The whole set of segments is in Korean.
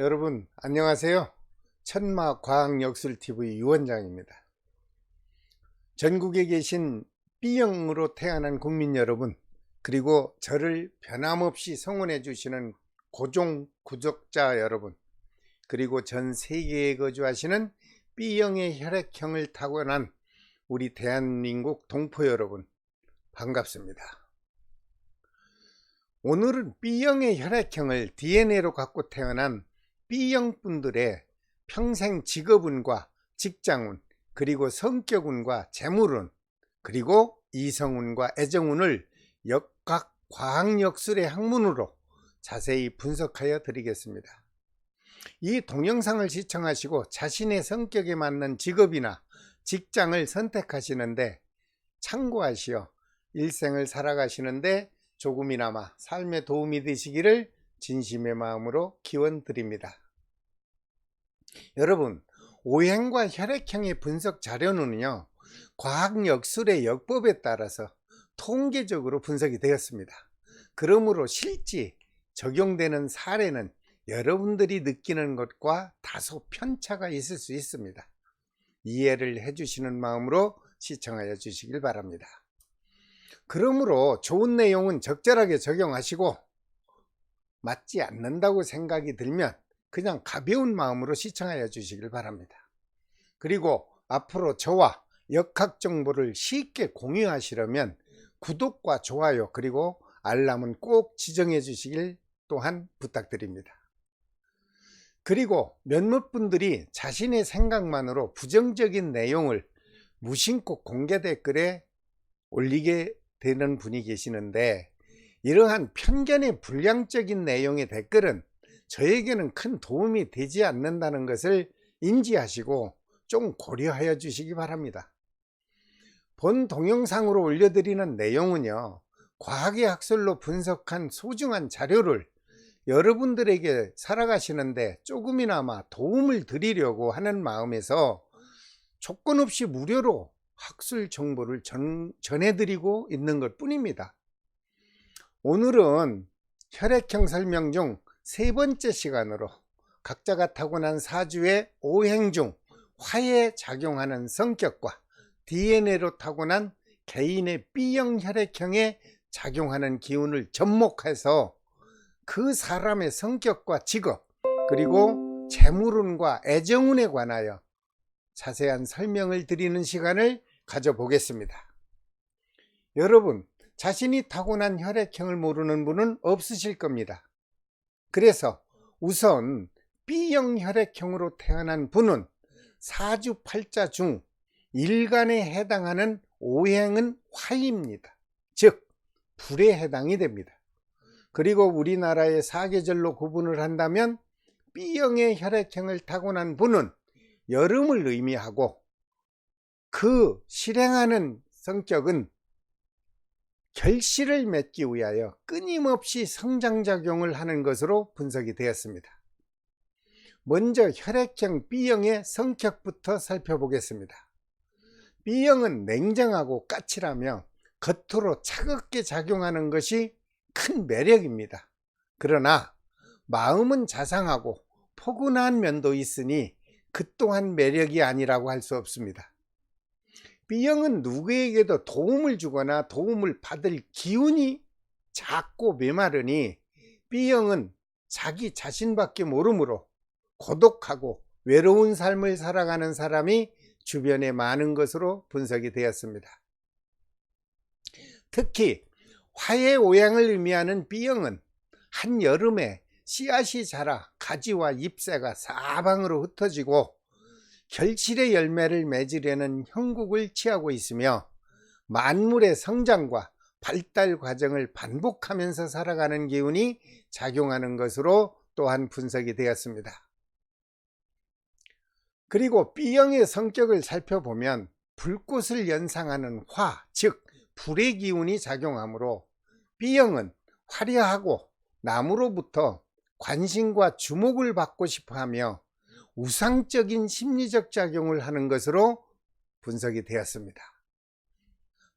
여러분 안녕하세요. 천마과학역술TV 유원장입니다. 전국에 계신 B형으로 태어난 국민 여러분, 그리고 저를 변함없이 성원해 주시는 고종 구독자 여러분, 그리고 전 세계에 거주하시는 B형의 혈액형을 타고난 우리 대한민국 동포 여러분, 반갑습니다. 오늘은 B형의 혈액형을 DNA로 갖고 태어난 B형 분들의 평생 직업운과 직장운, 그리고 성격운과 재물운, 그리고 이성운과 애정운을 역학 과학역술의 학문으로 자세히 분석하여 드리겠습니다. 이 동영상을 시청하시고 자신의 성격에 맞는 직업이나 직장을 선택하시는데 참고하시어 일생을 살아가시는데 조금이나마 삶에 도움이 되시기를 진심의 마음으로 기원드립니다. 여러분, 오행과 혈액형의 분석 자료는요, 과학역술의 역법에 따라서 통계적으로 분석이 되었습니다. 그러므로 실제 적용되는 사례는 여러분들이 느끼는 것과 다소 편차가 있을 수 있습니다. 이해를 해주시는 마음으로 시청하여 주시길 바랍니다. 그러므로 좋은 내용은 적절하게 적용하시고, 맞지 않는다고 생각이 들면 그냥 가벼운 마음으로 시청하여 주시길 바랍니다. 그리고 앞으로 저와 역학 정보를 쉽게 공유하시려면 구독과 좋아요, 그리고 알람은 꼭 지정해 주시길 또한 부탁드립니다. 그리고 몇몇 분들이 자신의 생각만으로 부정적인 내용을 무심코 공개 댓글에 올리게 되는 분이 계시는데, 이러한 편견의 불량적인 내용의 댓글은 저에게는 큰 도움이 되지 않는다는 것을 인지하시고 좀 고려하여 주시기 바랍니다. 본 동영상으로 올려드리는 내용은요, 과학의 학설로 분석한 소중한 자료를 여러분들에게 살아가시는데 조금이나마 도움을 드리려고 하는 마음에서 조건 없이 무료로 학술 정보를 전해드리고 있는 것 뿐입니다. 오늘은 혈액형 설명 중 세 번째 시간으로 각자가 타고난 사주의 오행 중 화에 작용하는 성격과 DNA로 타고난 개인의 B형 혈액형에 작용하는 기운을 접목해서 그 사람의 성격과 직업, 그리고 재물운과 애정운에 관하여 자세한 설명을 드리는 시간을 가져보겠습니다. 여러분, 자신이 타고난 혈액형을 모르는 분은 없으실 겁니다. 그래서 우선 B형 혈액형으로 태어난 분은 사주팔자 중 일간에 해당하는 오행은 화입니다. 즉 불에 해당이 됩니다. 그리고 우리나라의 사계절로 구분을 한다면 B형의 혈액형을 타고난 분은 여름을 의미하고, 그 실행하는 성격은 결실을 맺기 위하여 끊임없이 성장작용을 하는 것으로 분석이 되었습니다. 먼저 혈액형 B형의 성격부터 살펴보겠습니다. B형은 냉정하고 까칠하며 겉으로 차갑게 작용하는 것이 큰 매력입니다. 그러나 마음은 자상하고 포근한 면도 있으니 그 또한 매력이 아니라고 할 수 없습니다. B형은 누구에게도 도움을 주거나 도움을 받을 기운이 작고 메마르니 B형은 자기 자신밖에 모르므로 고독하고 외로운 삶을 살아가는 사람이 주변에 많은 것으로 분석이 되었습니다. 특히 화의 오행을 의미하는 B형은 한여름에 씨앗이 자라 가지와 잎새가 사방으로 흩어지고 결실의 열매를 맺으려는 형국을 취하고 있으며, 만물의 성장과 발달 과정을 반복하면서 살아가는 기운이 작용하는 것으로 또한 분석이 되었습니다. 그리고 B형의 성격을 살펴보면 불꽃을 연상하는 화, 즉 불의 기운이 작용하므로 B형은 화려하고 남으로부터 관심과 주목을 받고 싶어하며 우상적인 심리적 작용을 하는 것으로 분석이 되었습니다.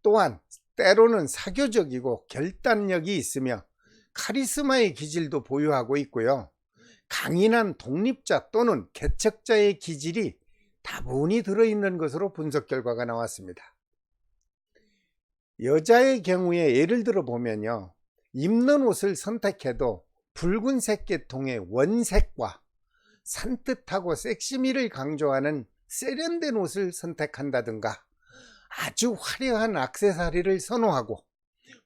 또한 때로는 사교적이고 결단력이 있으며 카리스마의 기질도 보유하고 있고요. 강인한 독립자 또는 개척자의 기질이 다분히 들어있는 것으로 분석 결과가 나왔습니다. 여자의 경우에 예를 들어 보면요, 입는 옷을 선택해도 붉은색 계통의 원색과 산뜻하고 섹시미를 강조하는 세련된 옷을 선택한다든가, 아주 화려한 액세서리를 선호하고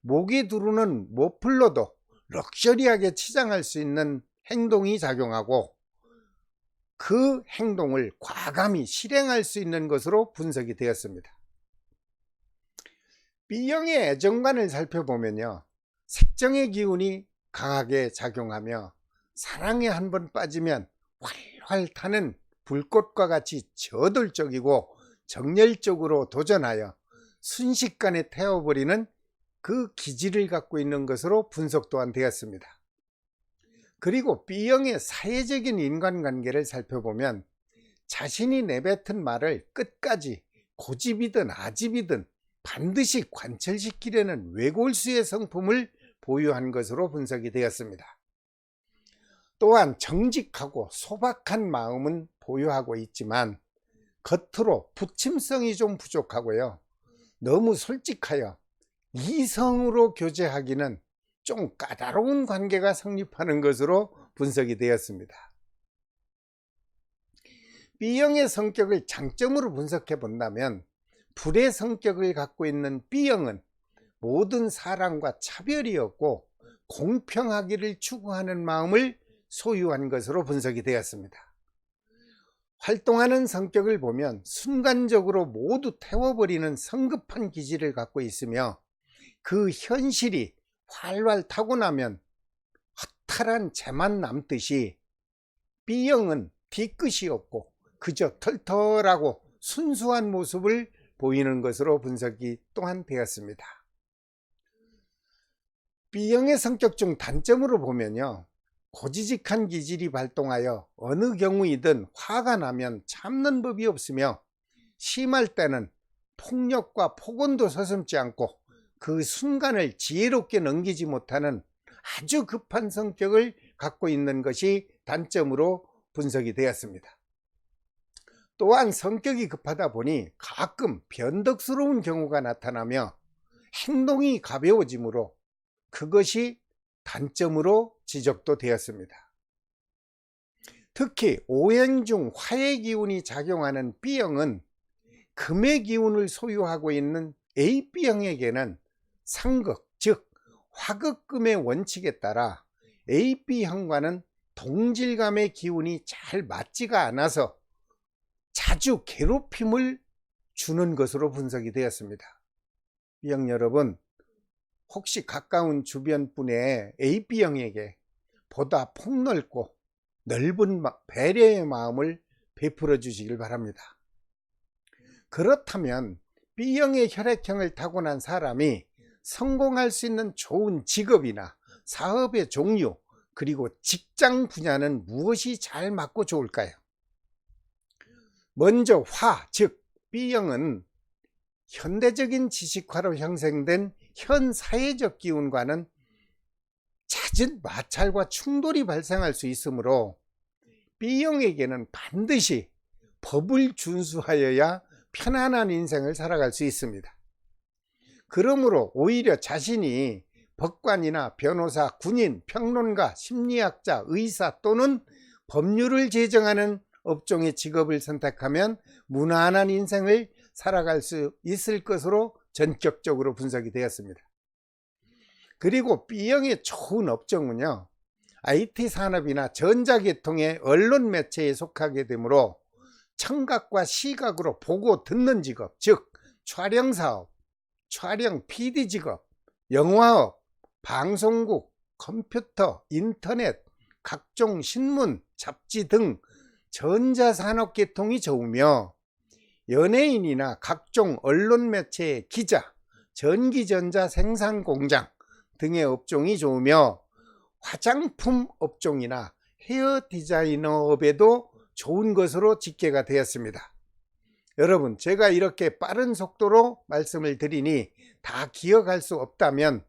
목에 두르는 머플러도 럭셔리하게 치장할 수 있는 행동이 작용하고, 그 행동을 과감히 실행할 수 있는 것으로 분석이 되었습니다. B형의 애정관을 살펴보면요, 색정의 기운이 강하게 작용하며 사랑에 한번 빠지면 활활 타는 불꽃과 같이 저돌적이고 정열적으로 도전하여 순식간에 태워버리는 그 기질을 갖고 있는 것으로 분석 또한 되었습니다. 그리고 B형의 사회적인 인간관계를 살펴보면 자신이 내뱉은 말을 끝까지 고집이든 아집이든 반드시 관철시키려는 외골수의 성품을 보유한 것으로 분석이 되었습니다. 또한 정직하고 소박한 마음은 보유하고 있지만 겉으로 부침성이 좀 부족하고요, 너무 솔직하여 이성으로 교제하기는 좀 까다로운 관계가 성립하는 것으로 분석이 되었습니다. B형의 성격을 장점으로 분석해 본다면, 불의 성격을 갖고 있는 B형은 모든 사람과 차별이 없고 공평하기를 추구하는 마음을 소유한 것으로 분석이 되었습니다. 활동하는 성격을 보면 순간적으로 모두 태워버리는 성급한 기질을 갖고 있으며, 그 현실이 활활 타고 나면 허탈한 재만 남듯이 B형은 뒤끝이 없고 그저 털털하고 순수한 모습을 보이는 것으로 분석이 또한 되었습니다. B형의 성격 중 단점으로 보면요, 고지식한 기질이 발동하여 어느 경우이든 화가 나면 참는 법이 없으며, 심할 때는 폭력과 폭언도 서슴지 않고 그 순간을 지혜롭게 넘기지 못하는 아주 급한 성격을 갖고 있는 것이 단점으로 분석이 되었습니다. 또한 성격이 급하다 보니 가끔 변덕스러운 경우가 나타나며 행동이 가벼워지므로 그것이 단점으로 지적도 되었습니다. 특히 오행 중 화의 기운이 작용하는 B형은 금의 기운을 소유하고 있는 AB형에게는 상극, 즉 화극금의 원칙에 따라 AB형과는 동질감의 기운이 잘 맞지가 않아서 자주 괴롭힘을 주는 것으로 분석이 되었습니다. B형 여러분, 혹시 가까운 주변 분의 AB형에게 보다 폭넓고 넓은 배려의 마음을 베풀어 주시길 바랍니다. 그렇다면 B형의 혈액형을 타고난 사람이 성공할 수 있는 좋은 직업이나 사업의 종류, 그리고 직장 분야는 무엇이 잘 맞고 좋을까요? 먼저 화, 즉 B형은 현대적인 지식화로 형성된 현 사회적 기운과는 잦은 마찰과 충돌이 발생할 수 있으므로 B형에게는 반드시 법을 준수하여야 편안한 인생을 살아갈 수 있습니다. 그러므로 오히려 자신이 법관이나 변호사, 군인, 평론가, 심리학자, 의사 또는 법률을 제정하는 업종의 직업을 선택하면 무난한 인생을 살아갈 수 있을 것으로 전격적으로 분석이 되었습니다. 그리고 B형의 좋은 업종은요, IT 산업이나 전자계통의 언론 매체에 속하게 되므로 청각과 시각으로 보고 듣는 직업, 즉 촬영사업, 촬영 PD 직업, 영화업, 방송국, 컴퓨터, 인터넷, 각종 신문, 잡지 등 전자산업계통이 좋으며, 연예인이나 각종 언론 매체의 기자, 전기전자 생산공장 등의 업종이 좋으며, 화장품 업종이나 헤어 디자이너업에도 좋은 것으로 집계가 되었습니다. 여러분, 제가 이렇게 빠른 속도로 말씀을 드리니 다 기억할 수 없다면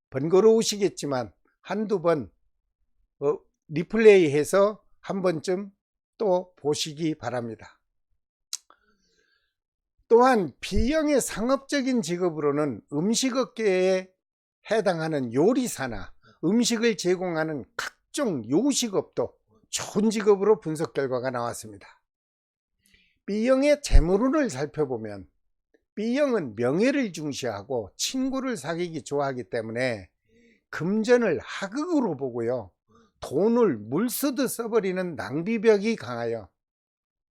번거로우시겠지만 한두 번 리플레이해서 한 번쯤 또 보시기 바랍니다. 또한 B형의 상업적인 직업으로는 음식업계에 해당하는 요리사나 음식을 제공하는 각종 요식업도 좋은 직업으로 분석 결과가 나왔습니다. B형의 재물운을 살펴보면 B형은 명예를 중시하고 친구를 사귀기 좋아하기 때문에 금전을 하극으로 보고요, 돈을 물쓰듯 써버리는 낭비벽이 강하여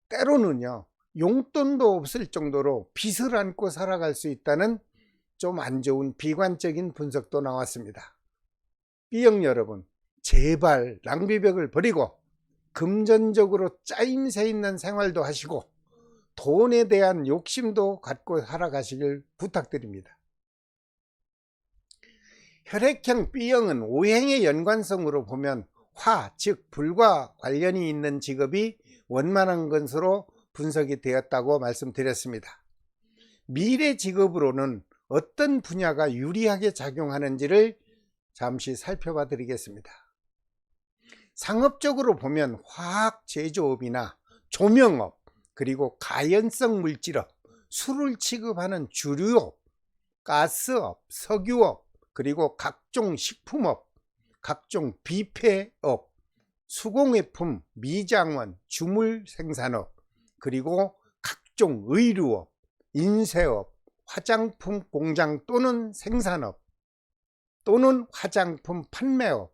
때로는요 용돈도 없을 정도로 빚을 안고 살아갈 수 있다는 좀 안 좋은 비관적인 분석도 나왔습니다. B형 여러분, 제발 낭비벽을 버리고 금전적으로 짜임새 있는 생활도 하시고 돈에 대한 욕심도 갖고 살아가시길 부탁드립니다. 혈액형 B형은 오행의 연관성으로 보면 화, 즉 불과 관련이 있는 직업이 원만한 것으로 분석이 되었다고 말씀드렸습니다. 미래 직업으로는 어떤 분야가 유리하게 작용하는지를 잠시 살펴봐 드리겠습니다. 상업적으로 보면 화학 제조업이나 조명업, 그리고 가연성 물질업, 술을 취급하는 주류업, 가스업, 석유업, 그리고 각종 식품업, 각종 비폐업, 수공예품, 미장원, 주물 생산업, 그리고 각종 의류업, 인쇄업, 화장품 공장 또는 생산업, 또는 화장품 판매업,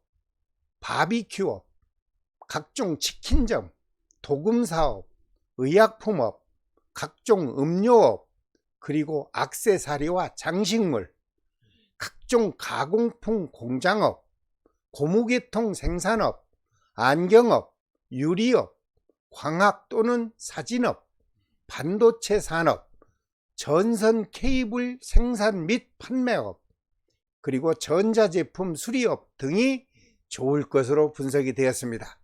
바비큐업, 각종 치킨점, 도금사업, 의약품업, 각종 음료업, 그리고 액세서리와 장식물, 각종 가공품 공장업, 고무계통 생산업, 안경업, 유리업, 광학 또는 사진업, 반도체 산업, 전선 케이블 생산 및 판매업, 그리고 전자제품 수리업 등이 좋을 것으로 분석이 되었습니다.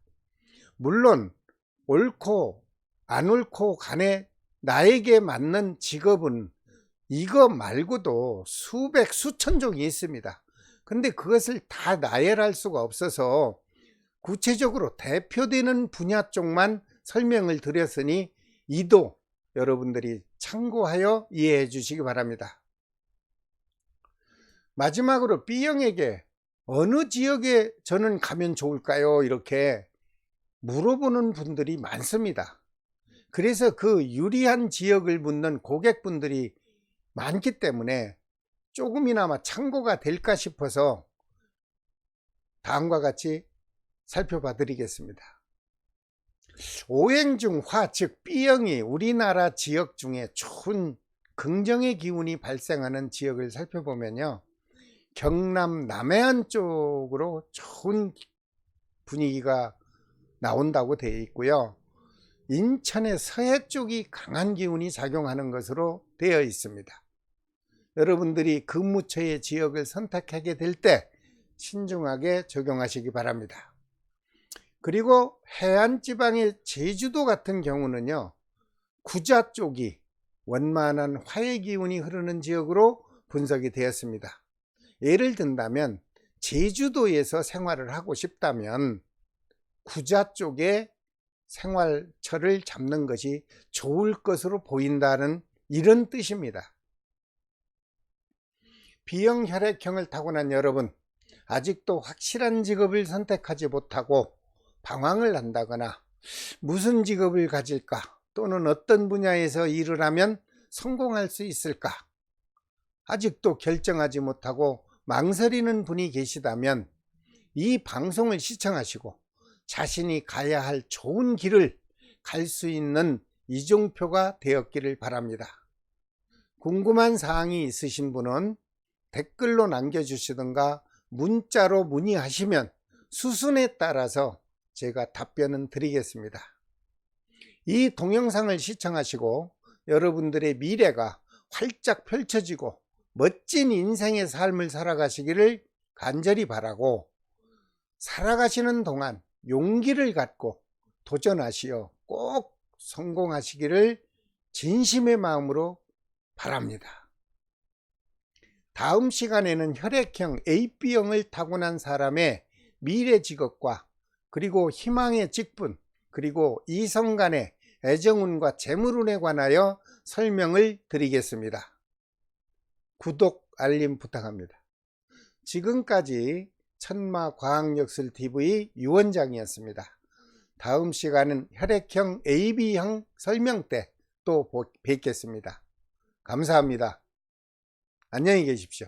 물론 옳고 안 옳고 간에 나에게 맞는 직업은 이거 말고도 수백 수천 종이 있습니다. 근데 그것을 다 나열할 수가 없어서 구체적으로 대표되는 분야 쪽만 설명을 드렸으니 이도 여러분들이 참고하여 이해해 주시기 바랍니다. 마지막으로 B형에게 어느 지역에 저는 가면 좋을까요? 이렇게 물어보는 분들이 많습니다. 그래서 그 유리한 지역을 묻는 고객분들이 많기 때문에 조금이나마 참고가 될까 싶어서 다음과 같이 살펴봐 드리겠습니다. 오행 중 화, 즉 B형이 우리나라 지역 중에 좋은 긍정의 기운이 발생하는 지역을 살펴보면요, 경남 남해안 쪽으로 좋은 분위기가 나온다고 되어 있고요, 인천의 서해 쪽이 강한 기운이 작용하는 것으로 되어 있습니다. 여러분들이 근무처의 지역을 선택하게 될 때 신중하게 적용하시기 바랍니다. 그리고 해안지방의 제주도 같은 경우는요, 구자 쪽이 원만한 화의 기운이 흐르는 지역으로 분석이 되었습니다. 예를 든다면 제주도에서 생활을 하고 싶다면 구자 쪽에 생활처를 잡는 것이 좋을 것으로 보인다는 이런 뜻입니다. B형 혈액형을 타고난 여러분, 아직도 확실한 직업을 선택하지 못하고 방황을 한다거나 무슨 직업을 가질까, 또는 어떤 분야에서 일을 하면 성공할 수 있을까, 아직도 결정하지 못하고 망설이는 분이 계시다면 이 방송을 시청하시고 자신이 가야 할 좋은 길을 갈 수 있는 이종표가 되었기를 바랍니다. 궁금한 사항이 있으신 분은 댓글로 남겨주시든가 문자로 문의하시면 수순에 따라서 제가 답변은 드리겠습니다. 이 동영상을 시청하시고 여러분들의 미래가 활짝 펼쳐지고 멋진 인생의 삶을 살아가시기를 간절히 바라고, 살아가시는 동안 용기를 갖고 도전하시어 꼭 성공하시기를 진심의 마음으로 바랍니다. 다음 시간에는 혈액형 AB형을 타고난 사람의 미래 직업과 그리고 희망의 직분, 그리고 이성 간의 애정운과 재물운에 관하여 설명을 드리겠습니다. 구독, 알림 부탁합니다. 지금까지 천마과학역술TV 유원장이었습니다. 다음 시간은 혈액형 AB형 설명 때 또 뵙겠습니다. 감사합니다. 안녕히 계십시오.